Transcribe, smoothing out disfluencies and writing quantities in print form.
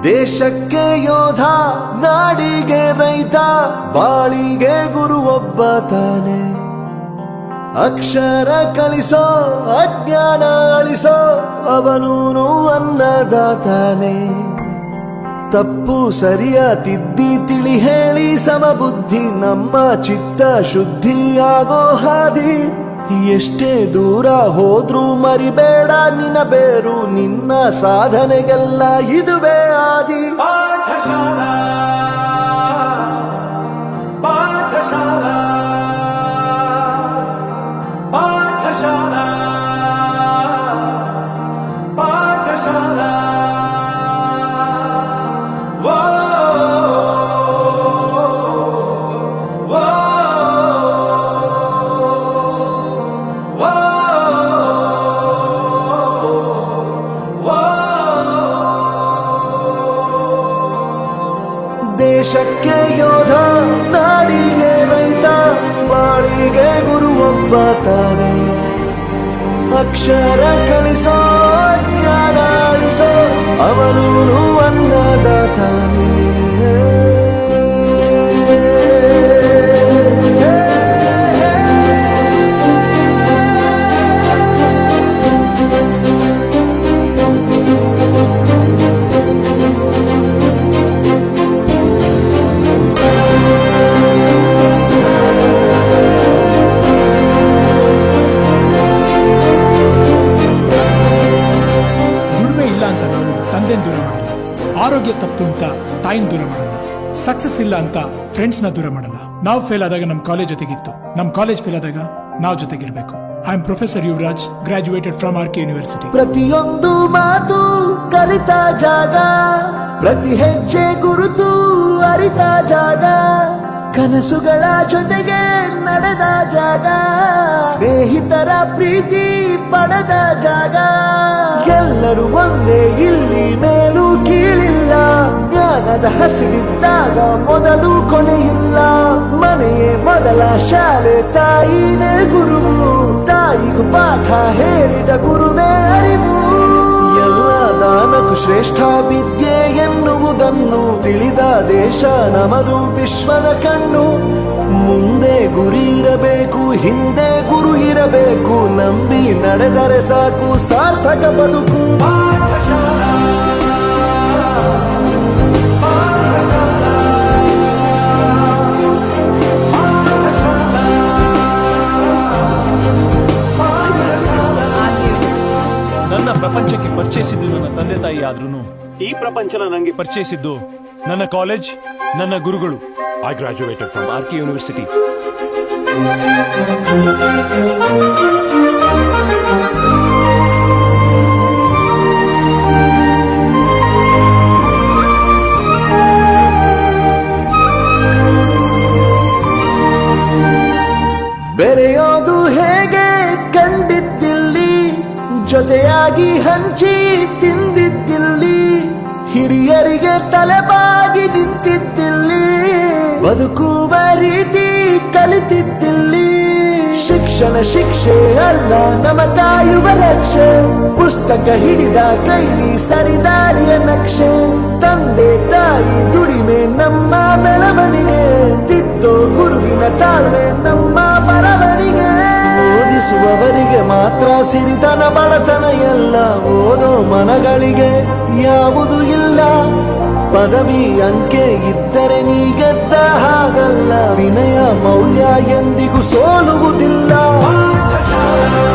ದೇಶಕ್ಕೆ ಯೋಧ, ನಾಡಿಗೆ ರೈತ, ಬಾಳಿಗೆ ಗುರು ಒಬ್ಬ ತಾನೆ. ಅಕ್ಷರ ಕಲಿಸೋ, ಅಜ್ಞಾನ ಅಳಿಸೋ, ಅವನೂನು ಅನ್ನದಾತಾನೆ. ತಪ್ಪು ಸರಿಯ ತಿದ್ದಿ ತಿಳಿ ಹೇಳಿ ಸಮಬುದ್ಧಿ ನಮ್ಮ ಚಿತ್ತ ಶುದ್ಧಿಯಾಗೋ ಹಾದಿ. ಎಷ್ಟೇ ದೂರ ಹೋದ್ರೂ ಮರಿಬೇಡ ನಿನ್ನ ಬೇರು, ನಿನ್ನ ಸಾಧನೆಗೆಲ್ಲ ಇದುವೇ ಆದಿ. ಪಾಠಶಾಲಾ ಪಾಠಶಾಲಾ ಪಾಠಶಾಲಾ ಪಾಠಶಾಲಾ. ದೇಶಕ್ಕೆ ಯೋಧ, ನಾಡಿಗೆ ರೈತ, ಬಾಳಿಗೆ ಗುರು ಒಬ್ಬ ತಾನೆ. ಅಕ್ಷರ ಕಲಿಸೋ, ಜ್ಞಾನ ಅಳಿಸೋ, ಅವನೂನು ಅನ್ನದಾತಾನೆ. ದೂರ ಮಾಡಲ್ಲ, ಆರೋಗ್ಯ ತಪ್ಪು ಅಂತ ತಾಯಿನ ದೂರ ಮಾಡಲ್ಲ, ಸಕ್ಸಸ್ ಇಲ್ಲ ಅಂತ ಫ್ರೆಂಡ್ಸ್ ನ ದೂರ ಮಾಡಲ್ಲ. ನಾವು ಫೇಲ್ ಆದಾಗ ನಮ್ ಕಾಲೇಜ್ ಜೊತೆಗಿತ್ತು, ನಮ್ ಕಾಲೇಜ್ ಫೇಲ್ ಆದಾಗ ನಾವು ಜೊತೆಗಿರ್ಬೇಕು. I am professor Yuvraj, graduated from R K university. ಪ್ರತಿಯೊಂದು ಮಾತು ಕಲಿತ ಜಾಗ, ಪ್ರತಿ ಹೆಜ್ಜೆ ಗುರುತು ಅರಿತ ಜಾಗ, ಕನಸುಗಳ ಜೊತೆಗೆ ನಡೆದ ಜಾಗ, ಸ್ನೇಹಿತರ ಪ್ರೀತಿ ಪಡೆದ ಜಾಗ. ಎಲ್ಲರೂ ಒಂದೇ ಇಲ್ಲಿ, ಮೇಲೂ ಕೀಳಿಲ್ಲ. ಜ್ಞಾನದ ಹಸಿವಿದ್ದಾಗ ಮೊದಲು ಕೊನೆಯಿಲ್ಲ. ಮನೆಯೇ ಮೊದಲ ಶಾಲೆ, ತಾಯಿನೇ ಗುರುವು, ತಾಯಿಗೂ ಪಾಠ ಹೇಳಿದ ಗುರುವೇ ಅರಿವು. ಎಲ್ಲ ದಾನಕ್ಕೂ ಶ್ರೇಷ್ಠ ವಿದ್ಯೆ ಎನ್ನುವುದನ್ನು ತಿಳಿದ ದೇಶ ನಮದು, ವಿಶ್ವದ ಕಣ್ಣು. ಮುಂದೆ ಗುರಿ ಇರಬೇಕು, ಹಿಂದೆ ಗುರು ಇರಬೇಕು, ನಂಬಿ ನಡೆದರೆ ಸಾಕು ಸಾರ್ಥಕ ಬದುಕು. ಪಾಠಶಾಲಾ ಪಾಠಶಾಲಾ ಪಾಠಶಾಲಾ. ನನ್ನ ಪ್ರಪಂಚಕ್ಕೆ ಪರಿಚಯಿಸಿದ್ದು ನನ್ನ ತಂದೆ ತಾಯಿ ಆದ್ರೂ ಈ ಪ್ರಪಂಚನ ನನಗೆ ಪರಿಚಯಿಸಿದ್ದು ನನ್ನ ಕಾಲೇಜ್, ನನ್ನ ಗುರುಗಳು. I graduated from R K university. ಬೆರೆಯೋದು ಹೇಗೆ ಕಂಡಿದ್ದಿಲ್ಲಿ, ಜೊತೆಯಾಗಿ ಹಂಚಿ ತಿಂದಿದ್ದಿಲ್ಲಿ, ಹಿರಿಯರಿಗೆ ತಲೆಬಾಗಿ ನಿಂತಿದ್ದಿಲ್ಲಿ, ಬದುಕುವ ರೀತಿ ಕಲಿತಿದ್ದಿಲ್ಲಿ. ಶಿಕ್ಷಣ ಶಿಕ್ಷೆ ಅಲ್ಲ, ನಮ ಕಾಯುವ ರಕ್ಷೆ, ಪುಸ್ತಕ ಹಿಡಿದ ಕೈ ಸರಿದಾರಿಯ ನಕ್ಷೆ. ತಂದೆ ತಾಯಿ ದುಡಿಮೆ ನಮ್ಮ ಬೆಳವಣಿಗೆ, ತಿದ್ದೋ ಗುರುವಿನ ತಾಳ್ಮೆ ನಮ್ಮ ಬರವಣಿಗೆ. ಓದಿಸುವವರಿಗೆ ಮಾತ್ರ ಸಿರಿತನ ಬಡತನ ಎಲ್ಲ, ಓದೋ ಮನಗಳಿಗೆ ಯಾವುದು ಇಲ್ಲ. ಪದವಿ ಅಂಕೆ ಇದ್ದರೆ ನೀ ಗೆದ್ದ ಹಾಗಲ್ಲ, ವಿನಯ ಮೌಲ್ಯ ಎಂದಿಗೂ ಸೋಲುವುದಿಲ್ಲ. ಪಾಠಶಾಲಾ